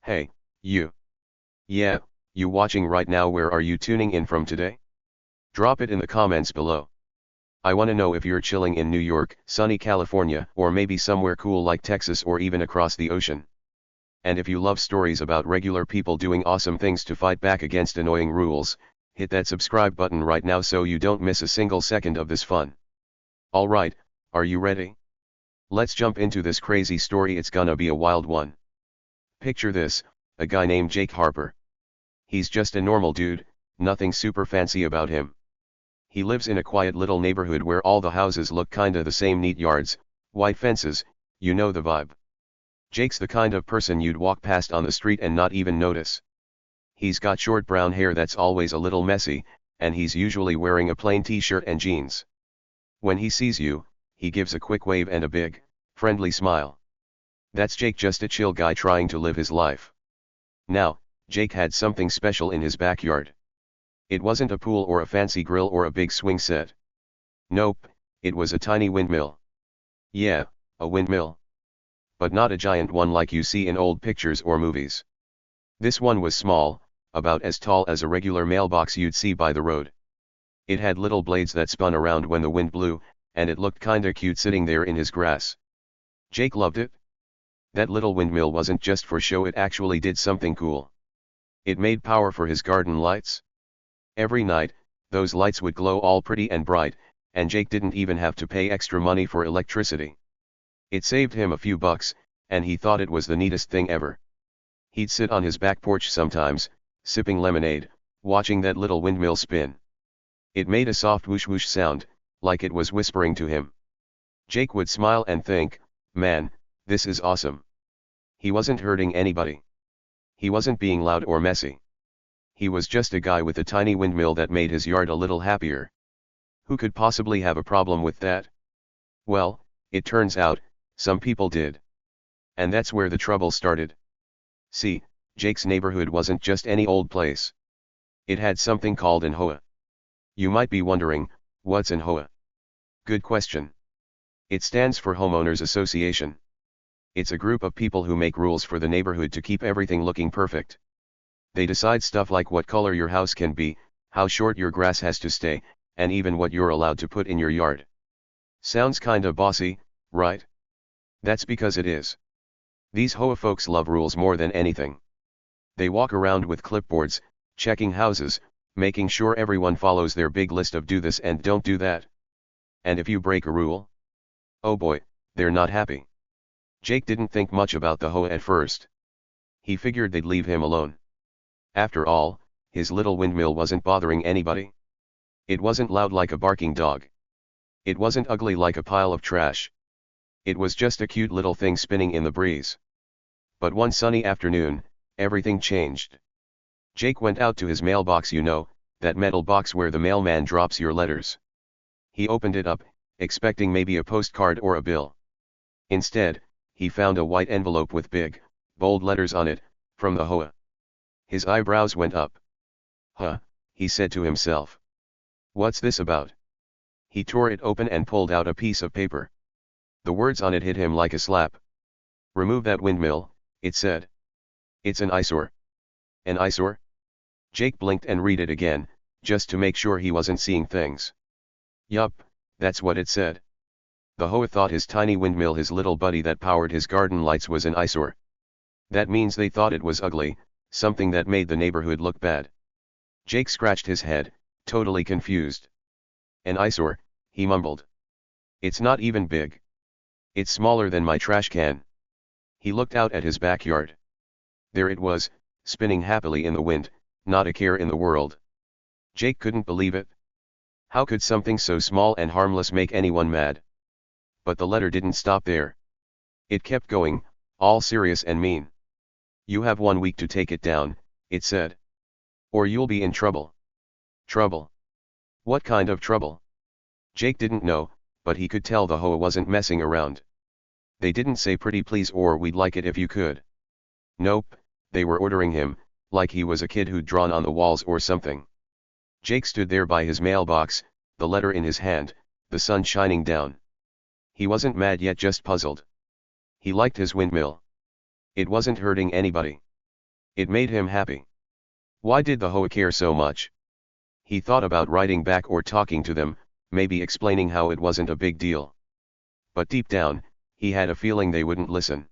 Hey, you. Yeah, you watching right now. Where are you tuning in from today? Drop it in the comments below. I wanna know if you're chilling in New York, sunny California, or maybe somewhere cool like Texas or even across the ocean. And if you love stories about regular people doing awesome things to fight back against annoying rules, hit that subscribe button right now so you don't miss a single second of this fun. Alright, are you ready? Let's jump into this crazy story. It's gonna be a wild one. Picture this, a guy named Jake Harper. He's just a normal dude, nothing super fancy about him. He lives in a quiet little neighborhood where all the houses look kinda the same: neat yards, white fences, you know the vibe. Jake's the kind of person you'd walk past on the street and not even notice. He's got short brown hair that's always a little messy, and he's usually wearing a plain t-shirt and jeans. When he sees you, he gives a quick wave and a big, friendly smile. That's Jake, just a chill guy trying to live his life. Now, Jake had something special in his backyard. It wasn't a pool or a fancy grill or a big swing set. Nope, it was a tiny windmill. Yeah, a windmill. But not a giant one like you see in old pictures or movies. This one was small, about as tall as a regular mailbox you'd see by the road. It had little blades that spun around when the wind blew, and it looked kinda cute sitting there in his grass. Jake loved it. That little windmill wasn't just for show, it actually did something cool. It made power for his garden lights. Every night, those lights would glow all pretty and bright, and Jake didn't even have to pay extra money for electricity. It saved him a few bucks, and he thought it was the neatest thing ever. He'd sit on his back porch sometimes, sipping lemonade, watching that little windmill spin. It made a soft whoosh whoosh sound, like it was whispering to him. Jake would smile and think, man, this is awesome. He wasn't hurting anybody. He wasn't being loud or messy. He was just a guy with a tiny windmill that made his yard a little happier. Who could possibly have a problem with that? Well, it turns out, some people did. And that's where the trouble started. See, Jake's neighborhood wasn't just any old place. It had something called an HOA. You might be wondering, what's an HOA? Good question. It stands for Homeowners Association. It's a group of people who make rules for the neighborhood to keep everything looking perfect. They decide stuff like what color your house can be, how short your grass has to stay, and even what you're allowed to put in your yard. Sounds kinda bossy, right? That's because it is. These HOA folks love rules more than anything. They walk around with clipboards, checking houses, making sure everyone follows their big list of do this and don't do that. And if you break a rule, oh boy, they're not happy. Jake didn't think much about the HOA at first. He figured they'd leave him alone. After all, his little windmill wasn't bothering anybody. It wasn't loud like a barking dog. It wasn't ugly like a pile of trash. It was just a cute little thing spinning in the breeze. But one sunny afternoon, everything changed. Jake went out to his mailbox, you know, that metal box where the mailman drops your letters. He opened it up, expecting maybe a postcard or a bill. Instead, he found a white envelope with big, bold letters on it, from the HOA. His eyebrows went up. Huh, he said to himself. What's this about? He tore it open and pulled out a piece of paper. The words on it hit him like a slap. Remove that windmill, it said. It's an eyesore. An eyesore? Jake blinked and read it again, just to make sure he wasn't seeing things. Yup, that's what it said. The HOA thought his tiny windmill, his little buddy that powered his garden lights, was an eyesore. That means they thought it was ugly, something that made the neighborhood look bad. Jake scratched his head, totally confused. An eyesore, he mumbled. It's not even big. It's smaller than my trash can. He looked out at his backyard. There it was, spinning happily in the wind, not a care in the world. Jake couldn't believe it. How could something so small and harmless make anyone mad? But the letter didn't stop there. It kept going, all serious and mean. You have 1 week to take it down, it said. Or you'll be in trouble. Trouble? What kind of trouble? Jake didn't know, but he could tell the HOA wasn't messing around. They didn't say pretty please or we'd like it if you could. Nope, they were ordering him, like he was a kid who'd drawn on the walls or something. Jake stood there by his mailbox, the letter in his hand, the sun shining down. He wasn't mad yet, just puzzled. He liked his windmill. It wasn't hurting anybody. It made him happy. Why did the HOA care so much? He thought about writing back or talking to them, maybe explaining how it wasn't a big deal. But deep down, he had a feeling they wouldn't listen.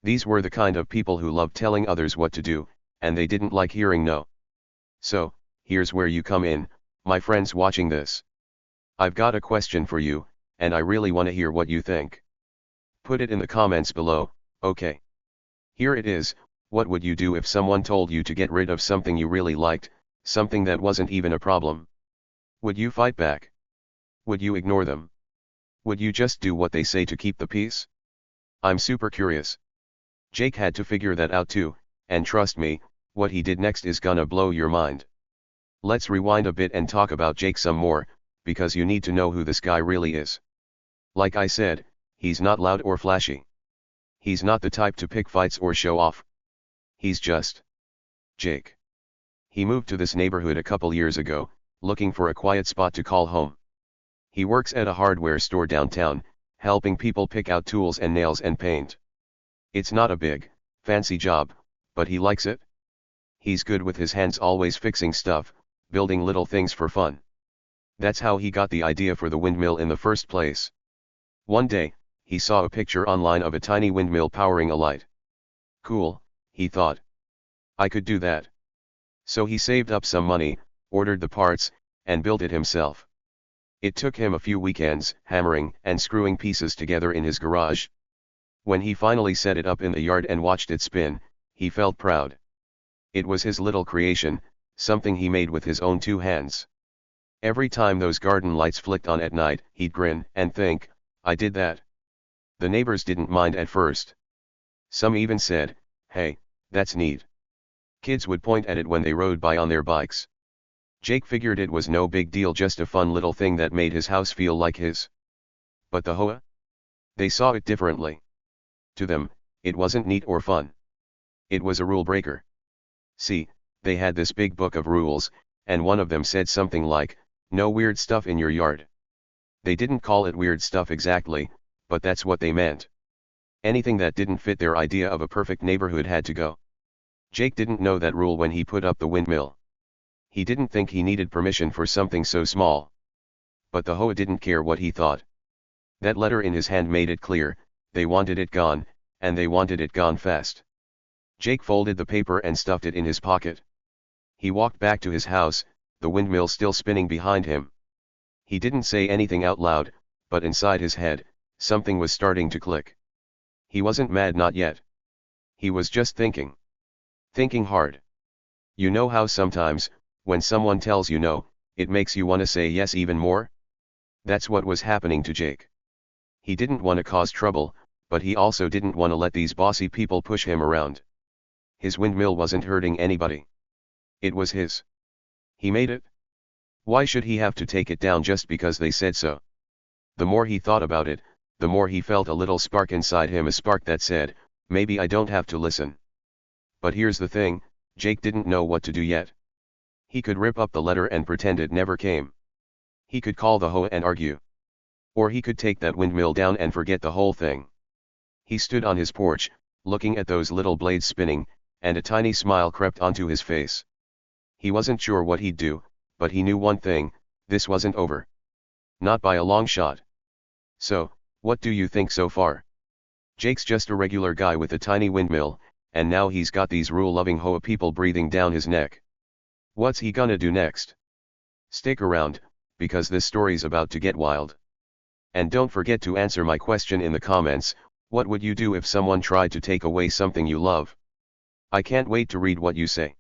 These were the kind of people who loved telling others what to do, and they didn't like hearing no. So, here's where you come in, my friends watching this. I've got a question for you, and I really want to hear what you think. Put it in the comments below, okay? Here it is. What would you do if someone told you to get rid of something you really liked, something that wasn't even a problem? Would you fight back? Would you ignore them? Would you just do what they say to keep the peace? I'm super curious. Jake had to figure that out too, and trust me, what he did next is gonna blow your mind. Let's rewind a bit and talk about Jake some more, because you need to know who this guy really is. Like I said, he's not loud or flashy. He's not the type to pick fights or show off. He's just Jake. He moved to this neighborhood a couple years ago, looking for a quiet spot to call home. He works at a hardware store downtown, helping people pick out tools and nails and paint. It's not a big, fancy job, but he likes it. He's good with his hands, always fixing stuff, building little things for fun. That's how he got the idea for the windmill in the first place. One day, he saw a picture online of a tiny windmill powering a light. Cool, he thought. I could do that. So he saved up some money, ordered the parts, and built it himself. It took him a few weekends, hammering and screwing pieces together in his garage. When he finally set it up in the yard and watched it spin, he felt proud. It was his little creation, something he made with his own two hands. Every time those garden lights flicked on at night, he'd grin and think, I did that. The neighbors didn't mind at first. Some even said, hey, that's neat. Kids would point at it when they rode by on their bikes. Jake figured it was no big deal, just a fun little thing that made his house feel like his. But the HOA? They saw it differently. To them, it wasn't neat or fun. It was a rule breaker. See, they had this big book of rules, and one of them said something like, no weird stuff in your yard. They didn't call it weird stuff exactly, but that's what they meant. Anything that didn't fit their idea of a perfect neighborhood had to go. Jake didn't know that rule when he put up the windmill. He didn't think he needed permission for something so small. But the HOA didn't care what he thought. That letter in his hand made it clear, they wanted it gone, and they wanted it gone fast. Jake folded the paper and stuffed it in his pocket. He walked back to his house, the windmill still spinning behind him. He didn't say anything out loud, but inside his head, something was starting to click. He wasn't mad, not yet. He was just thinking. Thinking hard. You know how sometimes, when someone tells you no, it makes you want to say yes even more? That's what was happening to Jake. He didn't want to cause trouble, but he also didn't want to let these bossy people push him around. His windmill wasn't hurting anybody. It was his. He made it. Why should he have to take it down just because they said so? The more he thought about it, the more he felt a little spark inside him, a spark that said, maybe I don't have to listen. But here's the thing, Jake didn't know what to do yet. He could rip up the letter and pretend it never came. He could call the HOA and argue. Or he could take that windmill down and forget the whole thing. He stood on his porch, looking at those little blades spinning, and a tiny smile crept onto his face. He wasn't sure what he'd do, but he knew one thing, this wasn't over. Not by a long shot. So, what do you think so far? Jake's just a regular guy with a tiny windmill, and now he's got these rule-loving HOA people breathing down his neck. What's he gonna do next? Stick around, because this story's about to get wild. And don't forget to answer my question in the comments, what would you do if someone tried to take away something you love? I can't wait to read what you say.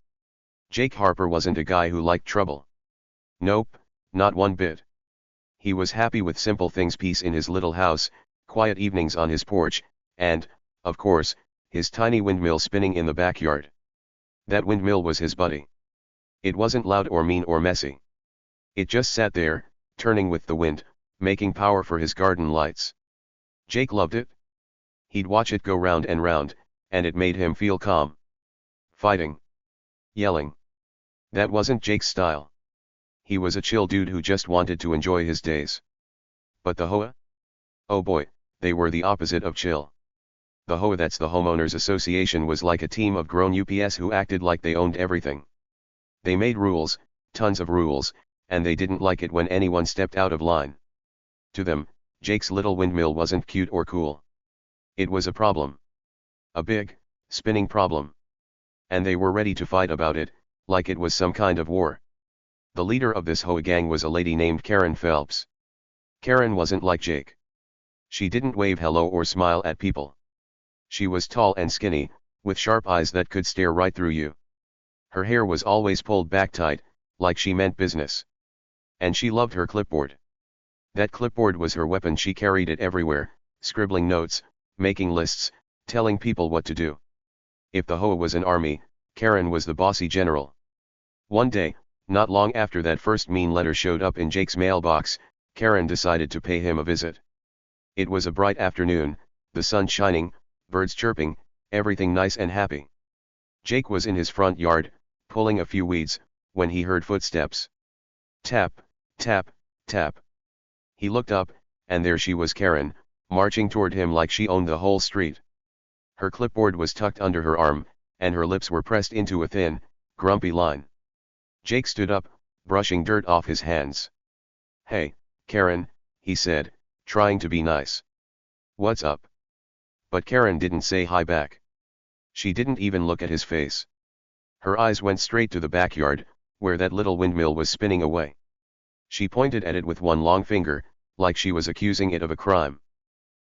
Jake Harper wasn't a guy who liked trouble. Nope, not one bit. He was happy with simple things, peace in his little house, quiet evenings on his porch, and, of course, his tiny windmill spinning in the backyard. That windmill was his buddy. It wasn't loud or mean or messy. It just sat there, turning with the wind, making power for his garden lights. Jake loved it. He'd watch it go round and round, and it made him feel calm. Fighting. Yelling. That wasn't Jake's style. He was a chill dude who just wanted to enjoy his days. But the HOA? Oh boy, they were the opposite of chill. The HOA, that's the Homeowners Association, was like a team of grown ups who acted like they owned everything. They made rules, tons of rules, and they didn't like it when anyone stepped out of line. To them, Jake's little windmill wasn't cute or cool. It was a problem. A big, spinning problem. And they were ready to fight about it, like it was some kind of war. The leader of this HOA gang was a lady named Karen Phelps. Karen wasn't like Jake. She didn't wave hello or smile at people. She was tall and skinny, with sharp eyes that could stare right through you. Her hair was always pulled back tight, like she meant business. And she loved her clipboard. That clipboard was her weapon. She carried it everywhere, scribbling notes, making lists, telling people what to do. If the HOA was an army, Karen was the bossy general. One day, not long after that first mean letter showed up in Jake's mailbox, Karen decided to pay him a visit. It was a bright afternoon, the sun shining, birds chirping, everything nice and happy. Jake was in his front yard, pulling a few weeds, when he heard footsteps. Tap, tap, tap. He looked up, and there she was, Karen, marching toward him like she owned the whole street. Her clipboard was tucked under her arm, and her lips were pressed into a thin, grumpy line. Jake stood up, brushing dirt off his hands. "Hey, Karen," he said, trying to be nice. "What's up?" But Karen didn't say hi back. She didn't even look at his face. Her eyes went straight to the backyard, where that little windmill was spinning away. She pointed at it with one long finger, like she was accusing it of a crime.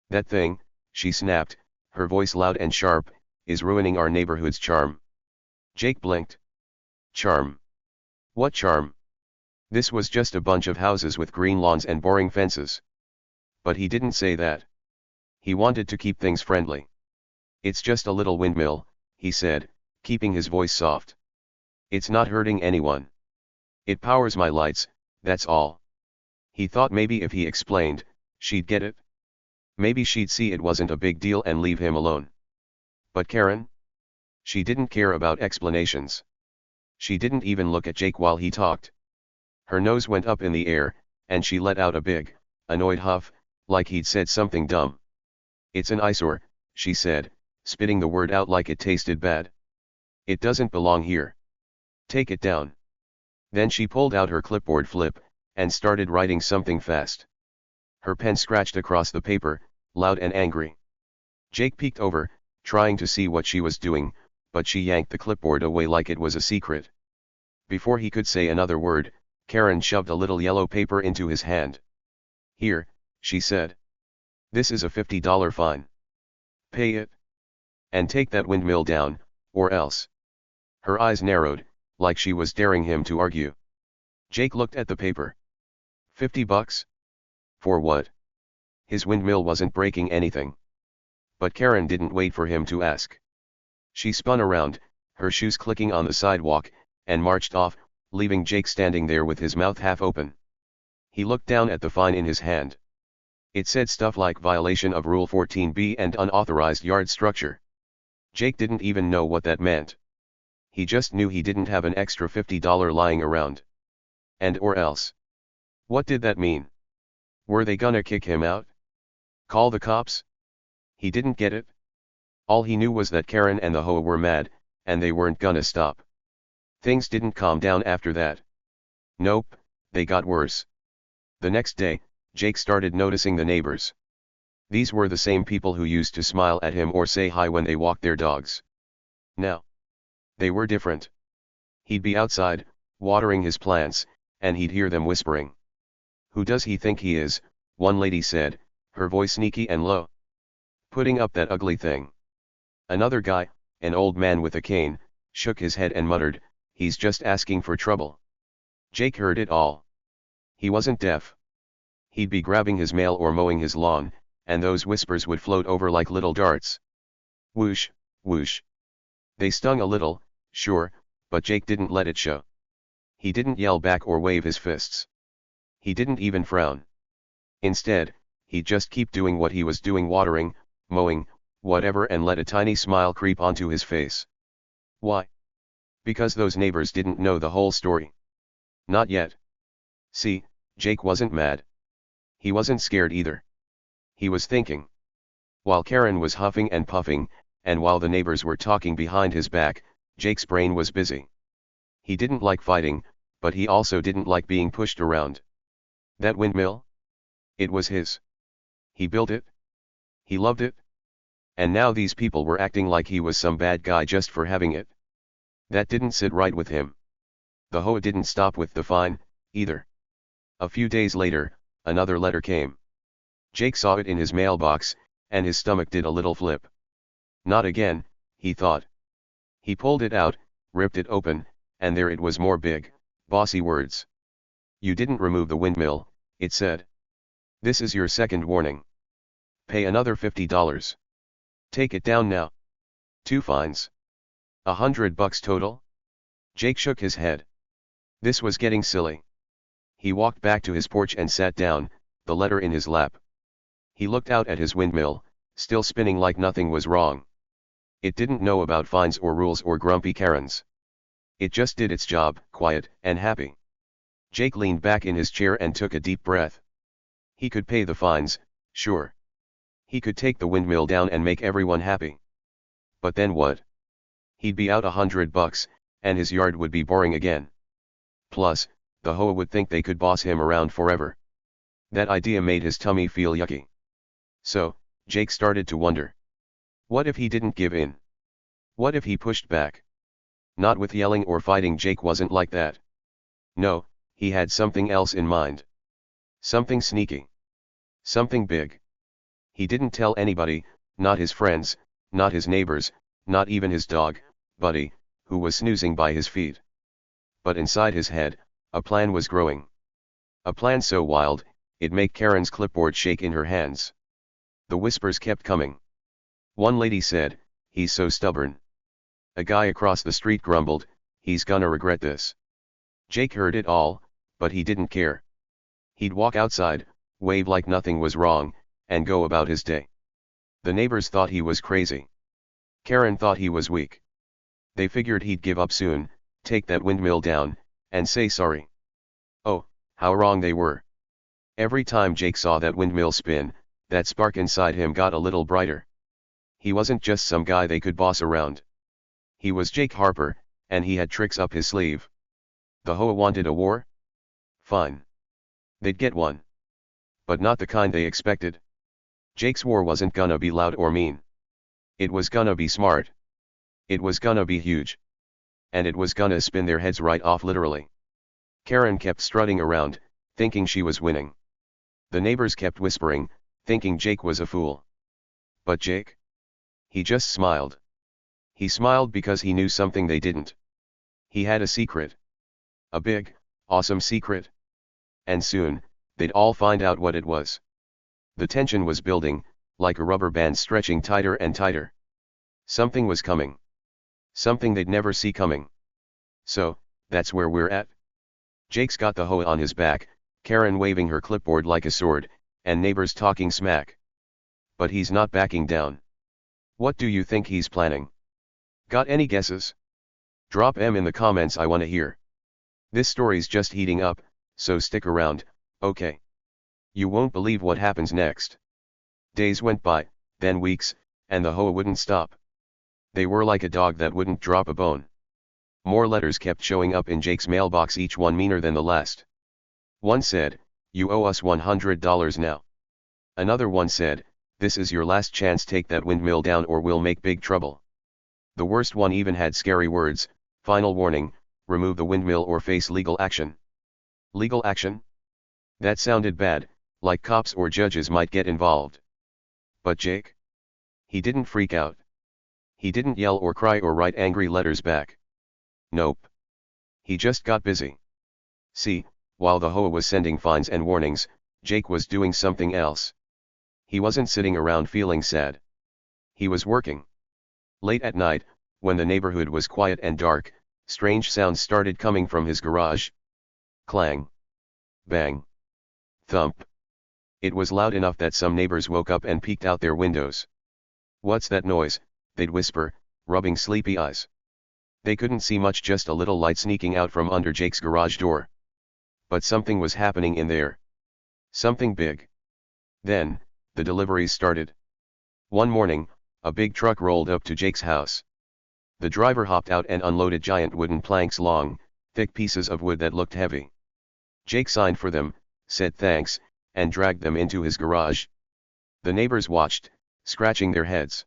"That thing," she snapped, her voice loud and sharp, "is ruining our neighborhood's charm." Jake blinked. Charm? What charm? This was just a bunch of houses with green lawns and boring fences. But he didn't say that. He wanted to keep things friendly. "It's just a little windmill," he said, keeping his voice soft. "It's not hurting anyone. It powers my lights, that's all." He thought maybe if he explained, she'd get it. Maybe she'd see it wasn't a big deal and leave him alone. But Karen? She didn't care about explanations. She didn't even look at Jake while he talked. Her nose went up in the air, and she let out a big, annoyed huff, like he'd said something dumb. "It's an eyesore," she said, spitting the word out like it tasted bad. "It doesn't belong here. Take it down." Then she pulled out her clipboard flip, and started writing something fast. Her pen scratched across the paper, loud and angry. Jake peeked over, trying to see what she was doing, but she yanked the clipboard away like it was a secret. Before he could say another word, Karen shoved a little yellow paper into his hand. "Here," she said. "This is a $50 fine. Pay it. And take that windmill down, or else." Her eyes narrowed, like she was daring him to argue. Jake looked at the paper. $50? For what? His windmill wasn't breaking anything. But Karen didn't wait for him to ask. She spun around, her shoes clicking on the sidewalk, and marched off, leaving Jake standing there with his mouth half open. He looked down at the fine in his hand. It said stuff like violation of Rule 14B and unauthorized yard structure. Jake didn't even know what that meant. He just knew he didn't have an extra $50 lying around. And or else. What did that mean? Were they gonna kick him out? Call the cops? He didn't get it. All he knew was that Karen and the HOA were mad, and they weren't gonna stop. Things didn't calm down after that. Nope, they got worse. The next day, Jake started noticing the neighbors. These were the same people who used to smile at him or say hi when they walked their dogs. Now, they were different. He'd be outside, watering his plants, and he'd hear them whispering. "Who does he think he is?" one lady said, her voice sneaky and low. "Putting up that ugly thing." Another guy, an old man with a cane, shook his head and muttered, "He's just asking for trouble." Jake heard it all. He wasn't deaf. He'd be grabbing his mail or mowing his lawn, and those whispers would float over like little darts. Whoosh, whoosh. They stung a little, sure, but Jake didn't let it show. He didn't yell back or wave his fists. He didn't even frown. Instead, he'd just keep doing what he was doing, watering, mowing, whatever, and let a tiny smile creep onto his face. Why? Because those neighbors didn't know the whole story. Not yet. See, Jake wasn't mad. He wasn't scared either. He was thinking. While Karen was huffing and puffing, and while the neighbors were talking behind his back, Jake's brain was busy. He didn't like fighting, but he also didn't like being pushed around. That windmill? It was his. He built it. He loved it. And now these people were acting like he was some bad guy just for having it. That didn't sit right with him. The HOA didn't stop with the fine, either. A few days later, another letter came. Jake saw it in his mailbox, and his stomach did a little flip. Not again, he thought. He pulled it out, ripped it open, and there it was, more big, bossy words. You didn't remove the windmill, it said. This is your second warning. Pay another $50. Take it down now. 2 fines. $100 total? Jake shook his head. This was getting silly. He walked back to his porch and sat down, the letter in his lap. He looked out at his windmill, still spinning like nothing was wrong. It didn't know about fines or rules or grumpy Karens. It just did its job, quiet and happy. Jake leaned back in his chair and took a deep breath. He could pay the fines, sure. He could take the windmill down and make everyone happy. But then what? He'd be out $100, and his yard would be boring again. Plus, the HOA would think they could boss him around forever. That idea made his tummy feel yucky. So, Jake started to wonder. What if he didn't give in? What if he pushed back? Not with yelling or fighting. Jake wasn't like that. No, he had something else in mind. Something sneaky. Something big. He didn't tell anybody, not his friends, not his neighbors, not even his dog, Buddy, who was snoozing by his feet. But inside his head, a plan was growing. A plan so wild, it'd make Karen's clipboard shake in her hands. The whispers kept coming. One lady said, he's so stubborn. A guy across the street grumbled, he's gonna regret this. Jake heard it all, but he didn't care. He'd walk outside, wave like nothing was wrong, and go about his day. The neighbors thought he was crazy. Karen thought he was weak. They figured he'd give up soon, take that windmill down, and say sorry. Oh, how wrong they were. Every time Jake saw that windmill spin, that spark inside him got a little brighter. He wasn't just some guy they could boss around. He was Jake Harper, and he had tricks up his sleeve. The HOA wanted a war? Fine. They'd get one. But not the kind they expected. Jake's war wasn't gonna be loud or mean. It was gonna be smart. It was gonna be huge. And it was gonna spin their heads right off, literally. Karen kept strutting around, thinking she was winning. The neighbors kept whispering, thinking Jake was a fool. But Jake? He just smiled. He smiled because he knew something they didn't. He had a secret. A big, awesome secret. And soon, they'd all find out what it was. The tension was building, like a rubber band stretching tighter and tighter. Something was coming. Something they'd never see coming. So, that's where we're at. Jake's got the HOA on his back, Karen waving her clipboard like a sword, and neighbors talking smack. But he's not backing down. What do you think he's planning? Got any guesses? Drop 'em in the comments, I wanna hear. This story's just heating up, so stick around, okay? You won't believe what happens next. Days went by, then weeks, and the HOA wouldn't stop. They were like a dog that wouldn't drop a bone. More letters kept showing up in Jake's mailbox, each one meaner than the last. One said, you owe us $100 now. Another one said, this is your last chance, take that windmill down or we'll make big trouble. The worst one even had scary words, final warning, remove the windmill or face legal action. Legal action? That sounded bad, like cops or judges might get involved. But Jake? He didn't freak out. He didn't yell or cry or write angry letters back. Nope. He just got busy. See, while the HOA was sending fines and warnings, Jake was doing something else. He wasn't sitting around feeling sad. He was working. Late at night, when the neighborhood was quiet and dark, strange sounds started coming from his garage. Clang. Bang. Thump. It was loud enough that some neighbors woke up and peeked out their windows. What's that noise? They'd whisper, rubbing sleepy eyes. They couldn't see much, just a little light sneaking out from under Jake's garage door. But something was happening in there. Something big. Then, the deliveries started. One morning, a big truck rolled up to Jake's house. The driver hopped out and unloaded giant wooden planks, long, thick pieces of wood that looked heavy. Jake signed for them, said thanks, and dragged them into his garage. The neighbors watched, scratching their heads.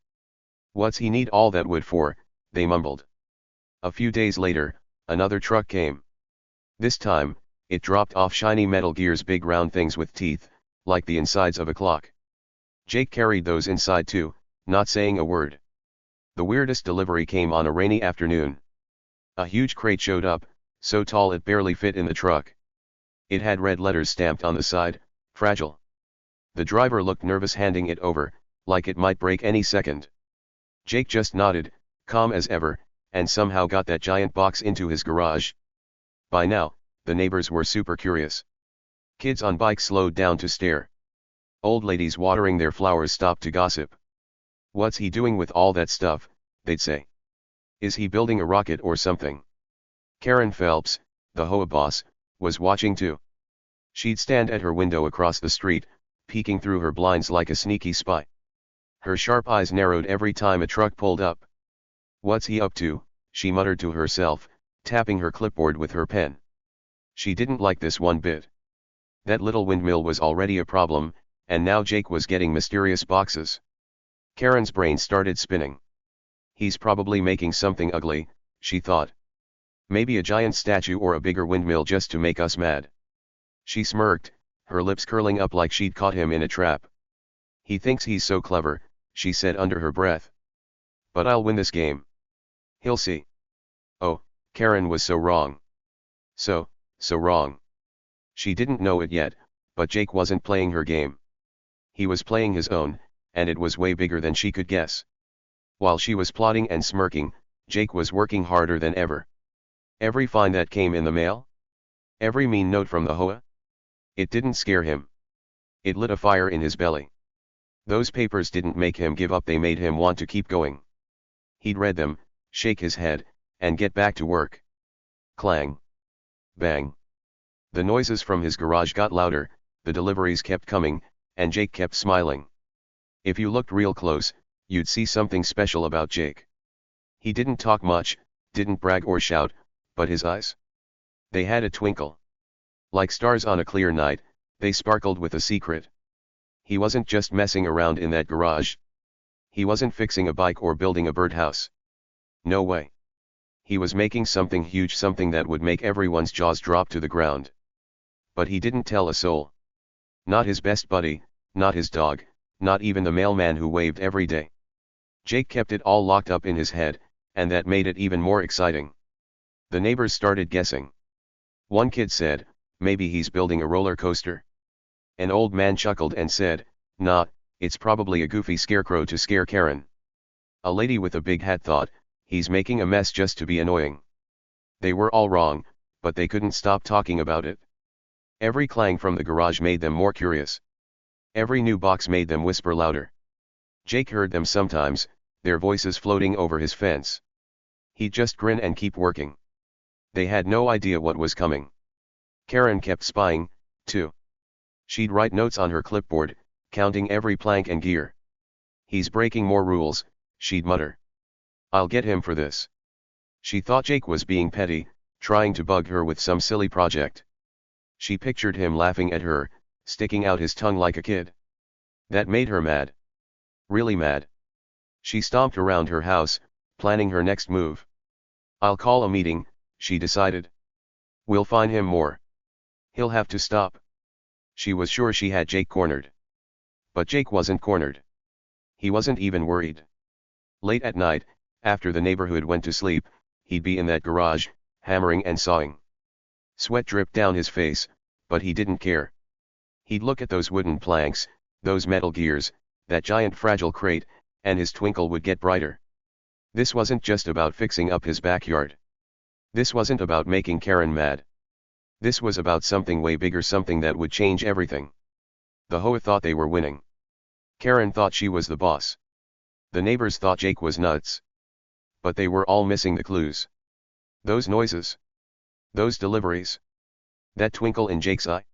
"What's he need all that wood for?" they mumbled. A few days later, another truck came. This time, it dropped off shiny metal gears, big round things with teeth, like the insides of a clock. Jake carried those inside too, not saying a word. The weirdest delivery came on a rainy afternoon. A huge crate showed up, so tall it barely fit in the truck. It had red letters stamped on the side, "Fragile." The driver looked nervous handing it over, like it might break any second. Jake just nodded, calm as ever, and somehow got that giant box into his garage. By now, the neighbors were super curious. Kids on bikes slowed down to stare. Old ladies watering their flowers stopped to gossip. "What's he doing with all that stuff?" they'd say. "Is he building a rocket or something?" Karen Phelps, the HOA boss, was watching too. She'd stand at her window across the street, peeking through her blinds like a sneaky spy. Her sharp eyes narrowed every time a truck pulled up. "What's he up to?" she muttered to herself, tapping her clipboard with her pen. She didn't like this one bit. That little windmill was already a problem, and now Jake was getting mysterious boxes. Karen's brain started spinning. "He's probably making something ugly," she thought. "Maybe a giant statue or a bigger windmill just to make us mad." She smirked, her lips curling up like she'd caught him in a trap. "He thinks he's so clever," she said under her breath. "But I'll win this game. He'll see." Oh, Karen was so wrong. So wrong. She didn't know it yet, but Jake wasn't playing her game. He was playing his own, and it was way bigger than she could guess. While she was plotting and smirking, Jake was working harder than ever. Every fine that came in the mail? Every mean note from the HOA? It didn't scare him. It lit a fire in his belly. Those papers didn't make him give up, they made him want to keep going. He'd read them, shake his head, and get back to work. Clang. Bang. The noises from his garage got louder, the deliveries kept coming, and Jake kept smiling. If you looked real close, you'd see something special about Jake. He didn't talk much, didn't brag or shout, but his eyes? They had a twinkle. Like stars on a clear night, they sparkled with a secret. He wasn't just messing around in that garage. He wasn't fixing a bike or building a birdhouse. No way. He was making something huge, something that would make everyone's jaws drop to the ground. But he didn't tell a soul. Not his best buddy, not his dog, not even the mailman who waved every day. Jake kept it all locked up in his head, and that made it even more exciting. The neighbors started guessing. One kid said, "Maybe he's building a roller coaster." An old man chuckled and said, "Nah, it's probably a goofy scarecrow to scare Karen." A lady with a big hat thought, "He's making a mess just to be annoying." They were all wrong, but they couldn't stop talking about it. Every clang from the garage made them more curious. Every new box made them whisper louder. Jake heard them sometimes, their voices floating over his fence. He'd just grin and keep working. They had no idea what was coming. Karen kept spying, too. She'd write notes on her clipboard, counting every plank and gear. "He's breaking more rules," she'd mutter. "I'll get him for this." She thought Jake was being petty, trying to bug her with some silly project. She pictured him laughing at her, sticking out his tongue like a kid. That made her mad. Really mad. She stomped around her house, planning her next move. "I'll call a meeting," she decided. "We'll fine him more. He'll have to stop." She was sure she had Jake cornered. But Jake wasn't cornered. He wasn't even worried. Late at night, after the neighborhood went to sleep, he'd be in that garage, hammering and sawing. Sweat dripped down his face, but he didn't care. He'd look at those wooden planks, those metal gears, that giant fragile crate, and his twinkle would get brighter. This wasn't just about fixing up his backyard. This wasn't about making Karen mad. This was about something way bigger, something that would change everything. The HOA thought they were winning. Karen thought she was the boss. The neighbors thought Jake was nuts. But they were all missing the clues. Those noises. Those deliveries. That twinkle in Jake's eye.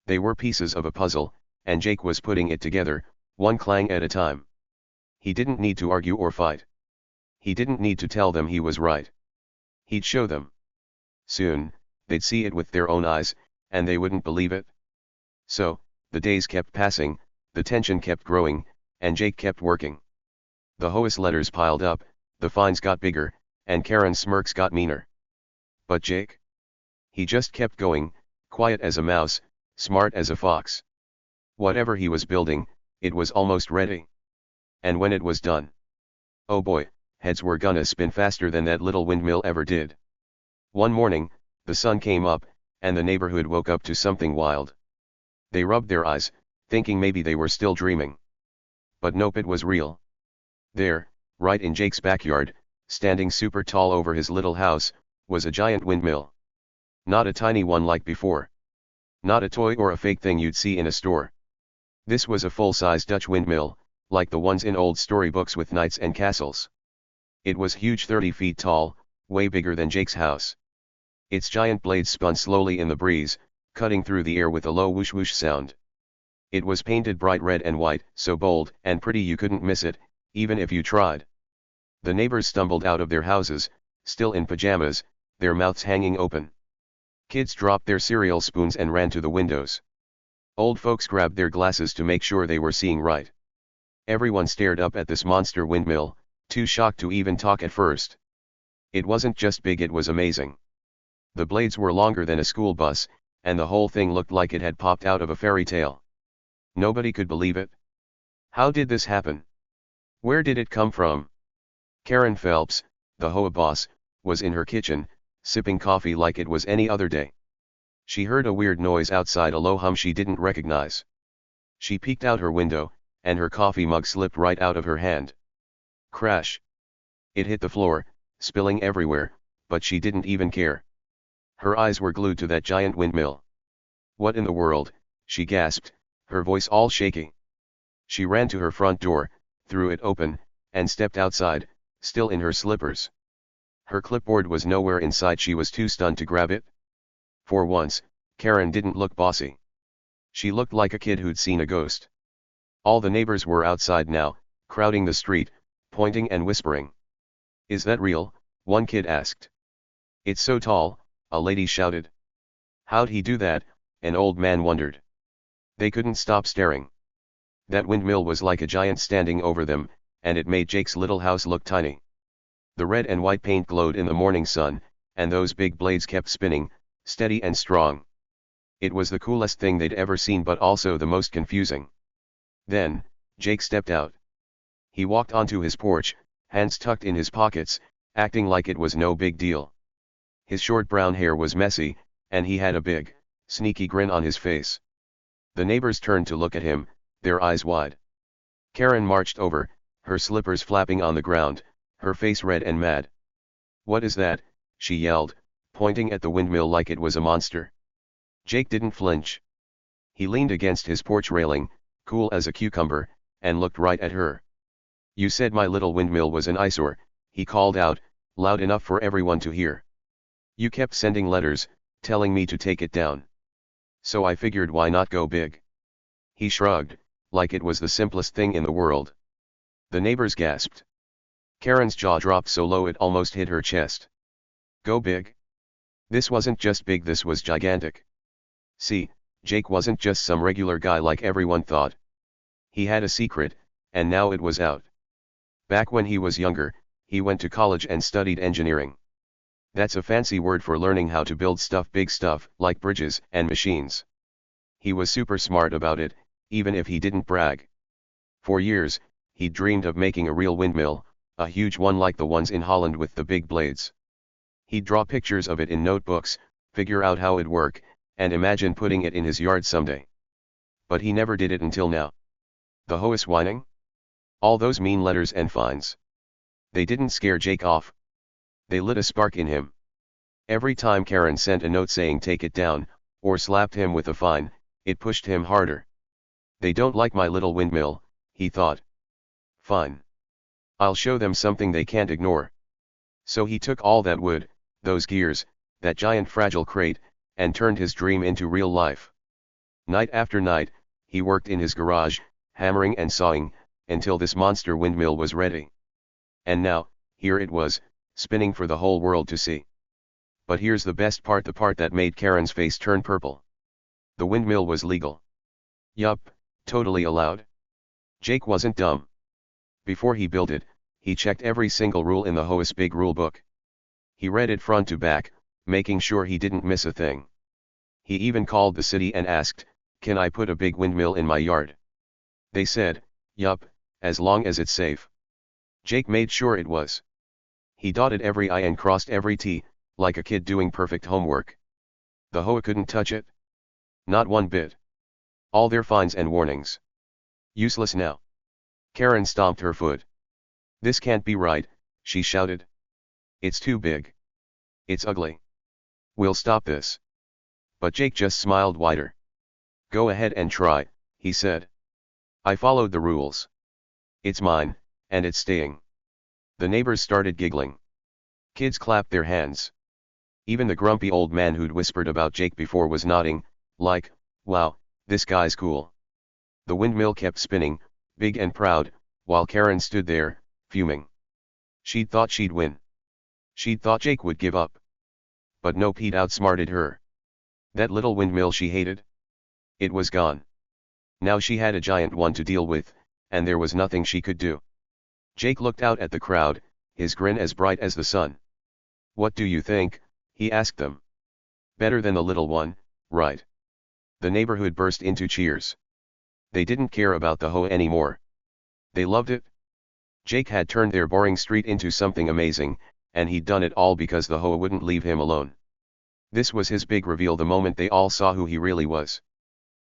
They were pieces of a puzzle, and Jake was putting it together, one clang at a time. He didn't need to argue or fight. He didn't need to tell them he was right. He'd show them. Soon, they'd see it with their own eyes, and they wouldn't believe it. So, the days kept passing, the tension kept growing, and Jake kept working. The HOA's letters piled up, the fines got bigger, and Karen's smirks got meaner. But Jake? He just kept going, quiet as a mouse, smart as a fox. Whatever he was building, it was almost ready. And when it was done, oh boy, heads were gonna spin faster than that little windmill ever did. One morning, the sun came up, and the neighborhood woke up to something wild. They rubbed their eyes, thinking maybe they were still dreaming. But nope, it was real. There, right in Jake's backyard, standing super tall over his little house, was a giant windmill. Not a tiny one like before. Not a toy or a fake thing you'd see in a store. This was a full-size Dutch windmill, like the ones in old storybooks with knights and castles. It was huge, 30 feet tall, way bigger than Jake's house. Its giant blades spun slowly in the breeze, cutting through the air with a low whoosh-whoosh sound. It was painted bright red and white, so bold and pretty you couldn't miss it, even if you tried. The neighbors stumbled out of their houses, still in pajamas, their mouths hanging open. Kids dropped their cereal spoons and ran to the windows. Old folks grabbed their glasses to make sure they were seeing right. Everyone stared up at this monster windmill, too shocked to even talk at first. It wasn't just big, it was amazing. The blades were longer than a school bus, and the whole thing looked like it had popped out of a fairy tale. Nobody could believe it. How did this happen? Where did it come from? Karen Phelps, the HOA boss, was in her kitchen, sipping coffee like it was any other day. She heard a weird noise outside, a low hum she didn't recognize. She peeked out her window, and her coffee mug slipped right out of her hand. Crash! It hit the floor, spilling everywhere, but she didn't even care. Her eyes were glued to that giant windmill. What in the world, she gasped, her voice all shaky. She ran to her front door, threw it open, and stepped outside, still in her slippers. Her clipboard was nowhere in sight, she was too stunned to grab it. For once, Karen didn't look bossy. She looked like a kid who'd seen a ghost. All the neighbors were outside now, crowding the street, pointing and whispering. "Is that real?" one kid asked. "It's so tall," a lady shouted. "How'd he do that?" an old man wondered. They couldn't stop staring. That windmill was like a giant standing over them, and it made Jake's little house look tiny. The red and white paint glowed in the morning sun, and those big blades kept spinning, steady and strong. It was the coolest thing they'd ever seen, but also the most confusing. Then, Jake stepped out. He walked onto his porch, hands tucked in his pockets, acting like it was no big deal. His short brown hair was messy, and he had a big, sneaky grin on his face. The neighbors turned to look at him, their eyes wide. Karen marched over, her slippers flapping on the ground, her face red and mad. "What is that?" she yelled, pointing at the windmill like it was a monster. Jake didn't flinch. He leaned against his porch railing, cool as a cucumber, and looked right at her. "You said my little windmill was an eyesore," he called out, loud enough for everyone to hear. "You kept sending letters, telling me to take it down. So I figured, why not go big?" He shrugged, like it was the simplest thing in the world. The neighbors gasped. Karen's jaw dropped so low it almost hit her chest. Go big? This wasn't just big, this was gigantic. See, Jake wasn't just some regular guy like everyone thought. He had a secret, and now it was out. Back when he was younger, he went to college and studied engineering. That's a fancy word for learning how to build stuff, big stuff, like bridges and machines. He was super smart about it, even if he didn't brag. For years, he'd dreamed of making a real windmill, a huge one like the ones in Holland with the big blades. He'd draw pictures of it in notebooks, figure out how it'd work, and imagine putting it in his yard someday. But he never did it until now. The HOA's whining? All those mean letters and fines. They didn't scare Jake off. They lit a spark in him. Every time Karen sent a note saying take it down, or slapped him with a fine, it pushed him harder. They don't like my little windmill, he thought. Fine. I'll show them something they can't ignore. So he took all that wood, those gears, that giant fragile crate, and turned his dream into real life. Night after night, he worked in his garage, hammering and sawing, until this monster windmill was ready. And now, here it was, spinning for the whole world to see. But here's the best part, the part that made Karen's face turn purple. The windmill was legal. Yup, totally allowed. Jake wasn't dumb. Before he built it, he checked every single rule in the HOA's big rule book. He read it front to back, making sure he didn't miss a thing. He even called the city and asked, "Can I put a big windmill in my yard?" They said, "Yup, as long as it's safe." Jake made sure it was. He dotted every I and crossed every T, like a kid doing perfect homework. The HOA couldn't touch it. Not one bit. All their fines and warnings. Useless now. Karen stomped her foot. "This can't be right," she shouted. "It's too big. It's ugly. We'll stop this." But Jake just smiled wider. "Go ahead and try," he said. "I followed the rules. It's mine, and it's staying." The neighbors started giggling. Kids clapped their hands. Even the grumpy old man who'd whispered about Jake before was nodding, like, "Wow, this guy's cool." The windmill kept spinning, big and proud, while Karen stood there, fuming. She'd thought she'd win. She'd thought Jake would give up. But no, Pete outsmarted her. That little windmill she hated? It was gone. Now she had a giant one to deal with, and there was nothing she could do. Jake looked out at the crowd, his grin as bright as the sun. "What do you think?" he asked them. "Better than the little one, right?" The neighborhood burst into cheers. They didn't care about the HOA anymore. They loved it. Jake had turned their boring street into something amazing, and he'd done it all because the HOA wouldn't leave him alone. This was his big reveal the moment they all saw who he really was.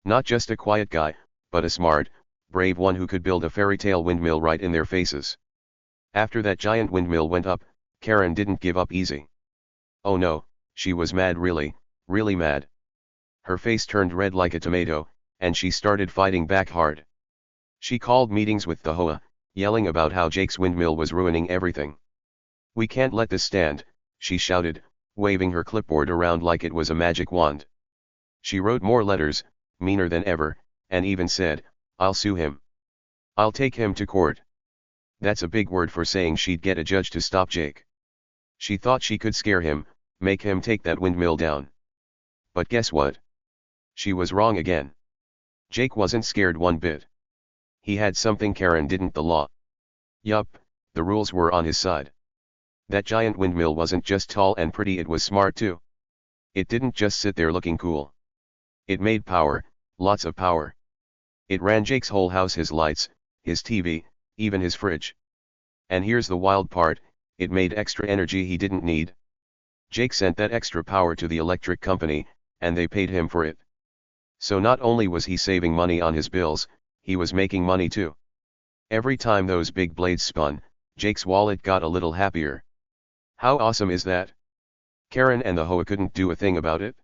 Not just a quiet guy, but a smart, brave one who could build a fairy tale windmill right in their faces. After that giant windmill went up, Karen didn't give up easy. Oh no, she was mad, really, really mad. Her face turned red like a tomato, and she started fighting back hard. She called meetings with the HOA, yelling about how Jake's windmill was ruining everything. "We can't let this stand," she shouted, waving her clipboard around like it was a magic wand. She wrote more letters, meaner than ever, and even said, "I'll sue him. I'll take him to court." That's a big word for saying she'd get a judge to stop Jake. She thought she could scare him, make him take that windmill down. But guess what? She was wrong again. Jake wasn't scared one bit. He had something Karen didn't: the law. Yup, the rules were on his side. That giant windmill wasn't just tall and pretty, it was smart too. It didn't just sit there looking cool. It made power, lots of power. It ran Jake's whole house, his lights, his TV, even his fridge. And here's the wild part, it made extra energy he didn't need. Jake sent that extra power to the electric company, and they paid him for it. So not only was he saving money on his bills, he was making money too. Every time those big blades spun, Jake's wallet got a little happier. How awesome is that? Karen and the HOA couldn't do a thing about it.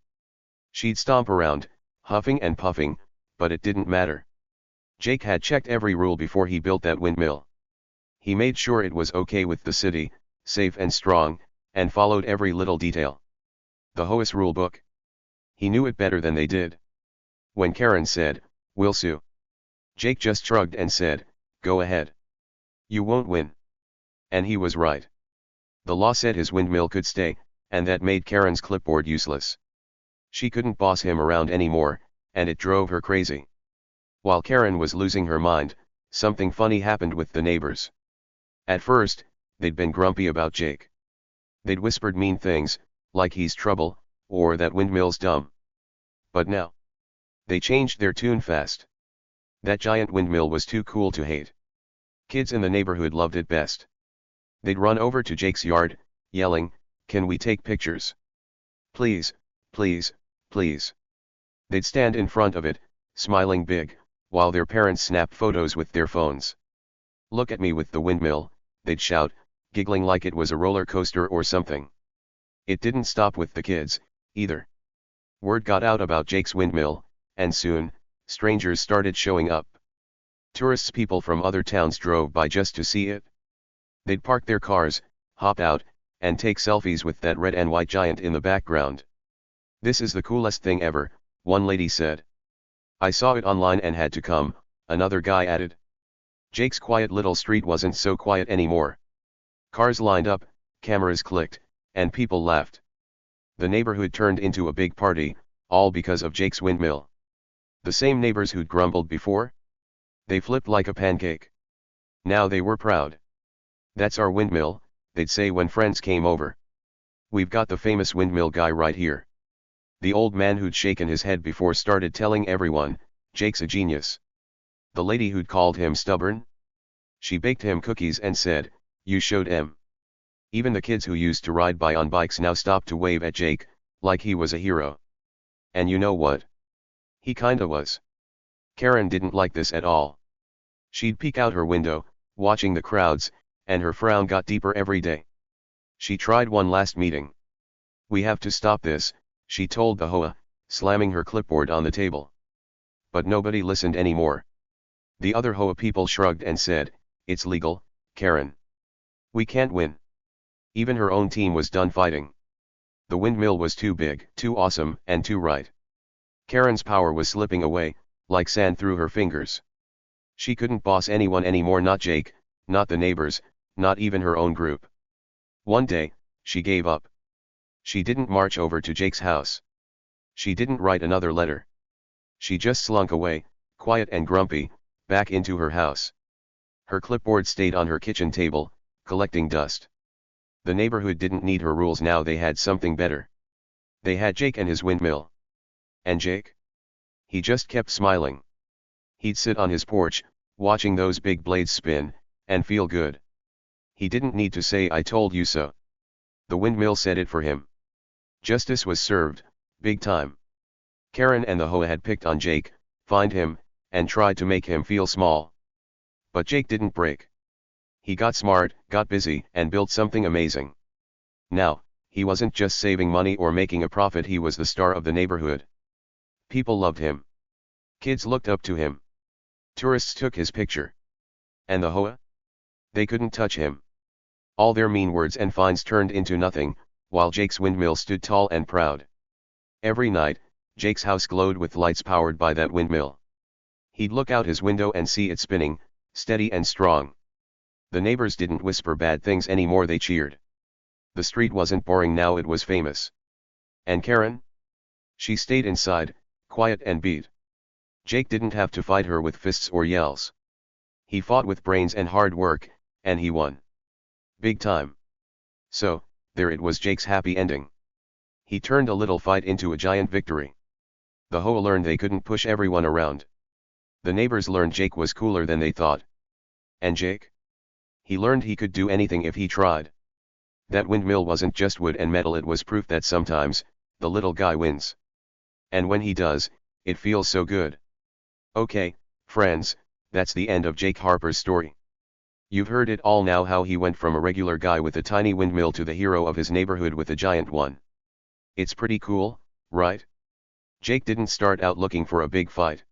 She'd stomp around, huffing and puffing, but it didn't matter. Jake had checked every rule before he built that windmill. He made sure it was okay with the city, safe and strong, and followed every little detail. The HOA's rule book. He knew it better than they did. When Karen said, "We'll sue," Jake just shrugged and said, "Go ahead. You won't win." And he was right. The law said his windmill could stay, and that made Karen's clipboard useless. She couldn't boss him around anymore, and it drove her crazy. While Karen was losing her mind, something funny happened with the neighbors. At first, they'd been grumpy about Jake. They'd whispered mean things, like he's trouble, or that windmill's dumb. But now, they changed their tune fast. That giant windmill was too cool to hate. Kids in the neighborhood loved it best. They'd run over to Jake's yard, yelling, "Can we take pictures? Please, please, please." They'd stand in front of it, smiling big, while their parents snapped photos with their phones. "Look at me with the windmill," they'd shout, giggling like it was a roller coaster or something. It didn't stop with the kids, either. Word got out about Jake's windmill, and soon, strangers started showing up. Tourists, people from other towns, drove by just to see it. They'd park their cars, hop out, and take selfies with that red and white giant in the background. "This is the coolest thing ever," one lady said. "I saw it online and had to come," another guy added. Jake's quiet little street wasn't so quiet anymore. Cars lined up, cameras clicked, and people laughed. The neighborhood turned into a big party, all because of Jake's windmill. The same neighbors who'd grumbled before? They flipped like a pancake. Now they were proud. "That's our windmill," they'd say when friends came over. "We've got the famous windmill guy right here." The old man who'd shaken his head before started telling everyone, "Jake's a genius." The lady who'd called him stubborn? She baked him cookies and said, "You showed him." Even the kids who used to ride by on bikes now stopped to wave at Jake, like he was a hero. And you know what? He kinda was. Karen didn't like this at all. She'd peek out her window, watching the crowds, and her frown got deeper every day. She tried one last meeting. "We have to stop this," she told the HOA, slamming her clipboard on the table. But nobody listened anymore. The other HOA people shrugged and said, "It's legal, Karen. We can't win." Even her own team was done fighting. The windmill was too big, too awesome, and too right. Karen's power was slipping away, like sand through her fingers. She couldn't boss anyone anymore, not Jake, not the neighbors, not even her own group. One day, she gave up. She didn't march over to Jake's house. She didn't write another letter. She just slunk away, quiet and grumpy, back into her house. Her clipboard stayed on her kitchen table, collecting dust. The neighborhood didn't need her rules now, they had something better. They had Jake and his windmill. And Jake? He just kept smiling. He'd sit on his porch, watching those big blades spin, and feel good. He didn't need to say "I told you so." The windmill said it for him. Justice was served, big time. Karen and the HOA had picked on Jake, fined him, and tried to make him feel small. But Jake didn't break. He got smart, got busy, and built something amazing. Now, he wasn't just saving money or making a profit, he was the star of the neighborhood. People loved him. Kids looked up to him. Tourists took his picture. And the HOA? They couldn't touch him. All their mean words and fines turned into nothing, while Jake's windmill stood tall and proud. Every night, Jake's house glowed with lights powered by that windmill. He'd look out his window and see it spinning, steady and strong. The neighbors didn't whisper bad things anymore, they cheered. The street wasn't boring now, it was famous. And Karen? She stayed inside, quiet and beat. Jake didn't have to fight her with fists or yells. He fought with brains and hard work, and he won. Big time. So, there it was, Jake's happy ending. He turned a little fight into a giant victory. The HOA learned they couldn't push everyone around. The neighbors learned Jake was cooler than they thought. And Jake? He learned he could do anything if he tried. That windmill wasn't just wood and metal, it was proof that sometimes, the little guy wins. And when he does, it feels so good. Okay, friends, that's the end of Jake Harper's story. You've heard it all now, how he went from a regular guy with a tiny windmill to the hero of his neighborhood with a giant one. It's pretty cool, right? Jake didn't start out looking for a big fight.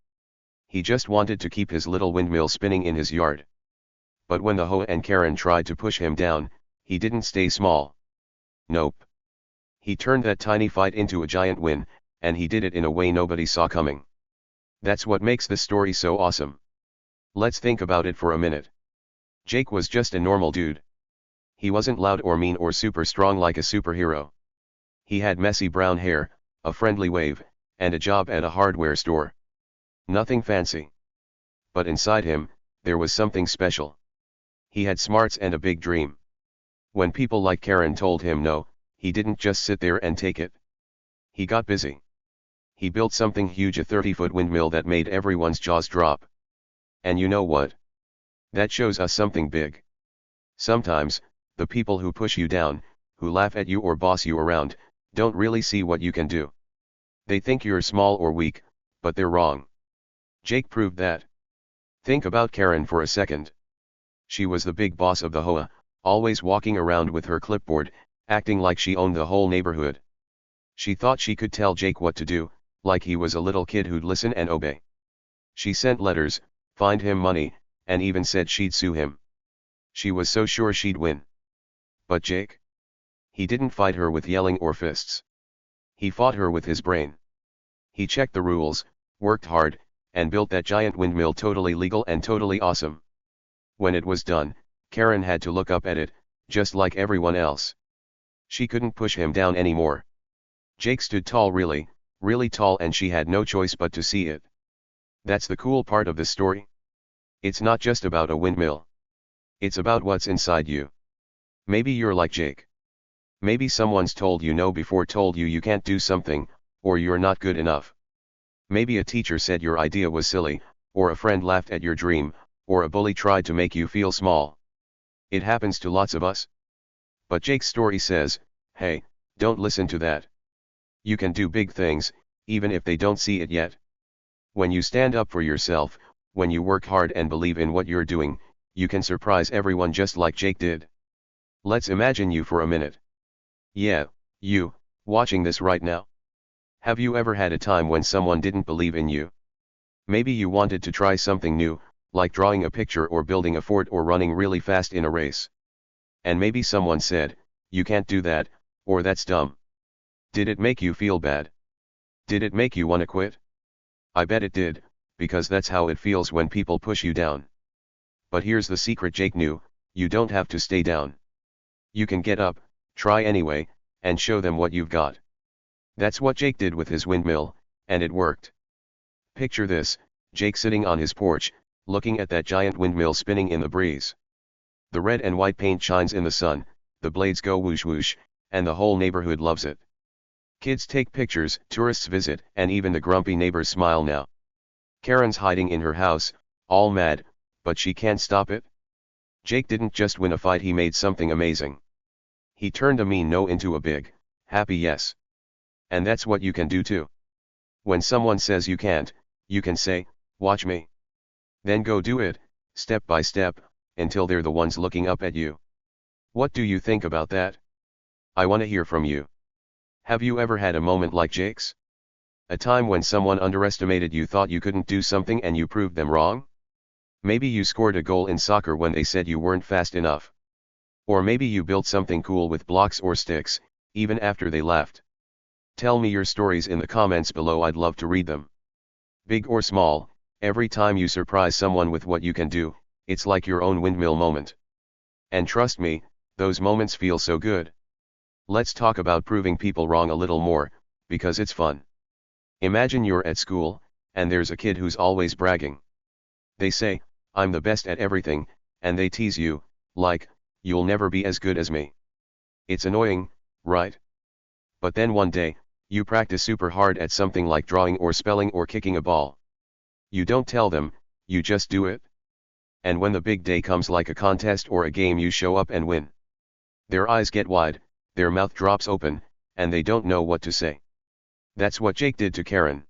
He just wanted to keep his little windmill spinning in his yard. But when the HOA and Karen tried to push him down, he didn't stay small. Nope. He turned that tiny fight into a giant win, and he did it in a way nobody saw coming. That's what makes this story so awesome. Let's think about it for a minute. Jake was just a normal dude. He wasn't loud or mean or super strong like a superhero. He had messy brown hair, a friendly wave, and a job at a hardware store. Nothing fancy. But inside him, there was something special. He had smarts and a big dream. When people like Karen told him no, he didn't just sit there and take it. He got busy. He built something huge, a 30-foot windmill that made everyone's jaws drop. And you know what? That shows us something big. Sometimes, the people who push you down, who laugh at you or boss you around, don't really see what you can do. They think you're small or weak, but they're wrong. Jake proved that. Think about Karen for a second. She was the big boss of the HOA, always walking around with her clipboard, acting like she owned the whole neighborhood. She thought she could tell Jake what to do, like he was a little kid who'd listen and obey. She sent letters, fined him money, and even said she'd sue him. She was so sure she'd win. But Jake? He didn't fight her with yelling or fists. He fought her with his brain. He checked the rules, worked hard, and built that giant windmill totally legal and totally awesome. When it was done, Karen had to look up at it, just like everyone else. She couldn't push him down anymore. Jake stood tall, really, really tall, and she had no choice but to see it. That's the cool part of this story. It's not just about a windmill. It's about what's inside you. Maybe you're like Jake. Maybe someone's told you no before, told you can't do something, or you're not good enough. Maybe a teacher said your idea was silly, or a friend laughed at your dream, or a bully tried to make you feel small. It happens to lots of us. But Jake's story says, hey, don't listen to that. You can do big things, even if they don't see it yet. When you stand up for yourself, when you work hard and believe in what you're doing, you can surprise everyone just like Jake did. Let's imagine you for a minute. Yeah, you, watching this right now. Have you ever had a time when someone didn't believe in you? Maybe you wanted to try something new, like drawing a picture or building a fort or running really fast in a race. And maybe someone said, you can't do that, or that's dumb. Did it make you feel bad? Did it make you want to quit? I bet it did, because that's how it feels when people push you down. But here's the secret Jake knew: you don't have to stay down. You can get up, try anyway, and show them what you've got. That's what Jake did with his windmill, and it worked. Picture this: Jake sitting on his porch, looking at that giant windmill spinning in the breeze. The red and white paint shines in the sun, the blades go whoosh whoosh, and the whole neighborhood loves it. Kids take pictures, tourists visit, and even the grumpy neighbors smile now. Karen's hiding in her house, all mad, but she can't stop it. Jake didn't just win a fight, he made something amazing. He turned a mean no into a big, happy yes. And that's what you can do too. When someone says you can't, you can say, watch me. Then go do it, step by step, until they're the ones looking up at you. What do you think about that? I want to hear from you. Have you ever had a moment like Jake's? A time when someone underestimated you, thought you couldn't do something, and you proved them wrong? Maybe you scored a goal in soccer when they said you weren't fast enough. Or maybe you built something cool with blocks or sticks, even after they laughed. Tell me your stories in the comments below, I'd love to read them. Big or small, every time you surprise someone with what you can do, it's like your own windmill moment. And trust me, those moments feel so good. Let's talk about proving people wrong a little more, because it's fun. Imagine you're at school, and there's a kid who's always bragging. They say, I'm the best at everything, and they tease you, like, you'll never be as good as me. It's annoying, right? But then one day, you practice super hard at something like drawing or spelling or kicking a ball. You don't tell them, you just do it. And when the big day comes, like a contest or a game, you show up and win. Their eyes get wide, their mouth drops open, and they don't know what to say. That's what Jake did to Karen.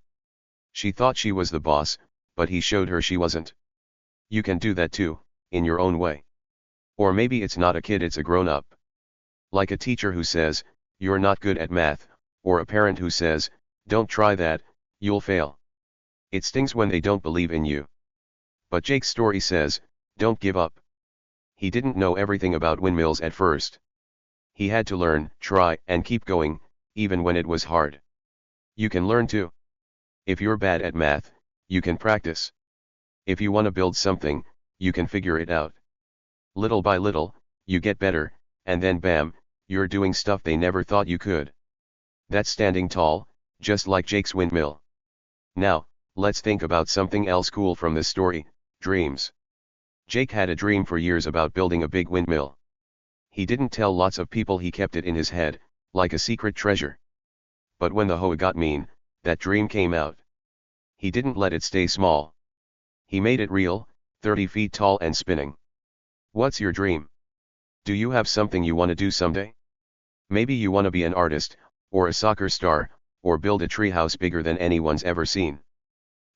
She thought she was the boss, but he showed her she wasn't. You can do that too, in your own way. Or maybe it's not a kid, it's a grown-up. Like a teacher who says, you're not good at math, or a parent who says, don't try that, you'll fail. It stings when they don't believe in you. But Jake's story says, don't give up. He didn't know everything about windmills at first. He had to learn, try, and keep going, even when it was hard. You can learn too. If you're bad at math, you can practice. If you want to build something, you can figure it out. Little by little, you get better, and then bam, you're doing stuff they never thought you could. That's standing tall, just like Jake's windmill. Now, let's think about something else cool from this story: dreams. Jake had a dream for years about building a big windmill. He didn't tell lots of people, he kept it in his head, like a secret treasure. But when the HOA got mean, that dream came out. He didn't let it stay small. He made it real, 30 feet tall and spinning. What's your dream? Do you have something you want to do someday? Maybe you want to be an artist, or a soccer star, or build a treehouse bigger than anyone's ever seen.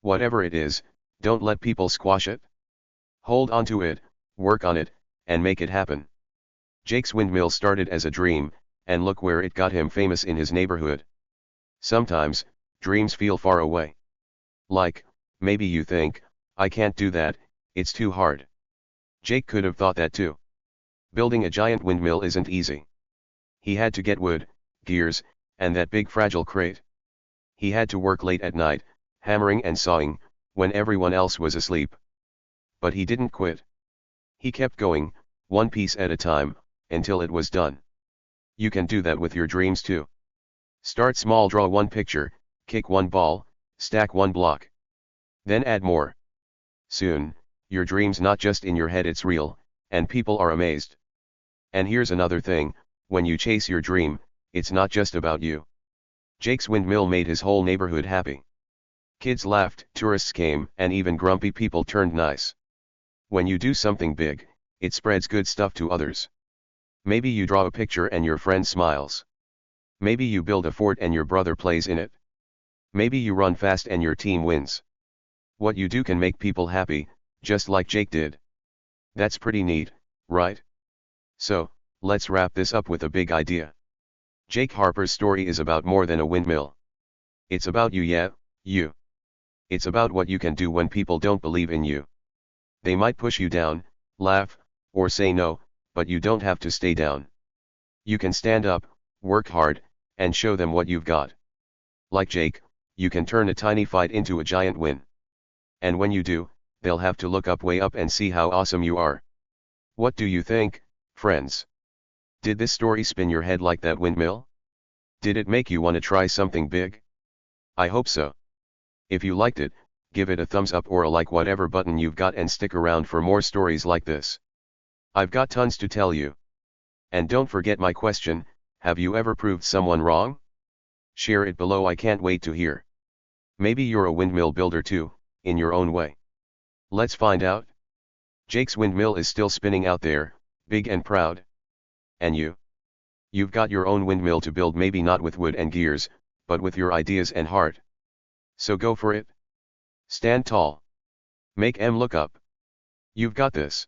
Whatever it is, don't let people squash it. Hold on to it, work on it, and make it happen. Jake's windmill started as a dream, and look where it got him famous in his neighborhood. Sometimes, dreams feel far away. Like, maybe you think, I can't do that, it's too hard. Jake could have thought that too. Building a giant windmill isn't easy. He had to get wood, gears, and that big fragile crate. He had to work late at night, hammering and sawing, when everyone else was asleep. But he didn't quit. He kept going, one piece at a time, until it was done. You can do that with your dreams too. Start small, draw one picture, kick one ball, stack one block. Then add more. Soon, your dream's not just in your head, it's real, and people are amazed. And here's another thing, when you chase your dream, it's not just about you. Jake's windmill made his whole neighborhood happy. Kids laughed, tourists came, and even grumpy people turned nice. When you do something big, it spreads good stuff to others. Maybe you draw a picture and your friend smiles. Maybe you build a fort and your brother plays in it. Maybe you run fast and your team wins. What you do can make people happy, just like Jake did. That's pretty neat, right? So, let's wrap this up with a big idea. Jake Harper's story is about more than a windmill. It's about you, yeah, you. It's about what you can do when people don't believe in you. They might push you down, laugh, or say no, but you don't have to stay down. You can stand up, work hard, and show them what you've got. Like Jake, you can turn a tiny fight into a giant win. And when you do, they'll have to look up, way up, and see how awesome you are. What do you think, friends? Did this story spin your head like that windmill? Did it make you want to try something big? I hope so. If you liked it, give it a thumbs up or a like, whatever button you've got, and stick around for more stories like this. I've got tons to tell you. And don't forget my question, have you ever proved someone wrong? Share it below, I can't wait to hear. Maybe you're a windmill builder too, in your own way. Let's find out. Jake's windmill is still spinning out there, big and proud. And you? You've got your own windmill to build, maybe not with wood and gears, but with your ideas and heart. So go for it. Stand tall. Make 'em look up. You've got this.